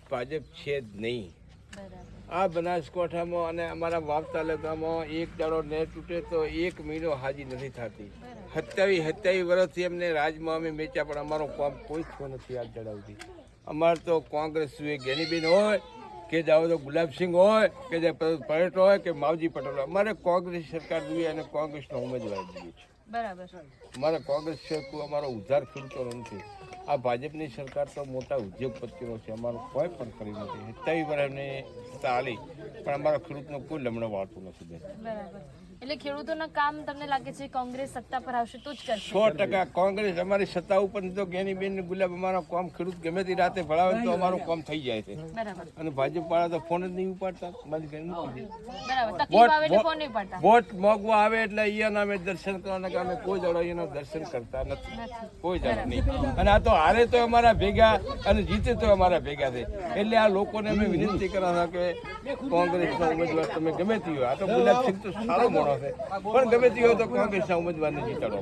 ભાજપ છે જ નહીં. આ બનાસકાંઠામાં અને અમારા વાવ તાલુકામાં એક દાડો ને તૂટે તો 1 મહિનો હાજી નથી થતી. 27 વર્ષથી એમને રાજમાં અમે મેચ્યા પણ અમારો કામ કોઈ થયો નથી આજ દડાવતી. અમારે તો કોંગ્રેસ જોઈએ જ્ઞાનીબેન હોય કે જાઓ તો ગુલાબસિંહ હોય કે જે પટેલ હોય કે માવજી પટેલ હોય, અમારે કોંગ્રેસ સરકાર જોઈએ અને કોંગ્રેસનો ઉમેદવાર જોઈએ છે. બરાબર. અમારે કોંગ્રેસ છે અમારો ઉદ્ધાર ખેડૂતો નથી. આ ભાજપની સરકાર તો મોટા ઉદ્યોગપતિઓ છે, અમારું કોઈ પણ કરી નથી. 27 વર્ષની ચાલી પણ અમારા ખેડૂતનો કોઈ લમણો વાળતું નથી. બરાબર. એટલે ખેડૂતોના કામ તમને લાગે છે કોંગ્રેસ સત્તા પર આવશે તો જ કરશે? 100% કોંગ્રેસ અમારી સત્તા ઉપર તો જ્ઞાનીબેન ગુલાબ અમારો કામ ખેડૂત ગમે તે રાતે ભણાવે તો અમારું કામ થઈ જાય છે. બરાબર. અને ભાજપ વાળા તો ફોન જ નહીં ઉપાડતા. મારી ઘરે મૂકી દે. બરાબર. તકલીફ આવે એટલે ફોન નહીં ઉપાડતા. વોટ મોગવા આવે એટલે અહીંયાના અમે દર્શન કરવાના કે અમે કોઈ દાડો અહીંયાના દર્શન કરતા નથી, કોઈ દાડો નહીં. અને આ તો હારે તો અમારા ભેગા અને જીતે તો અમારા ભેગા છે. એટલે આ લોકોને અમે વિનંતી કરવાના કે કોંગ્રેસના ઉમેદવાર તમે ગમે તે હોય, આ તો ગુલાબસિંહ તો સારો માણસ છે પણ ગમે તે હોય તો કોંગ્રેસના ઉમેદવારને જીતાડો.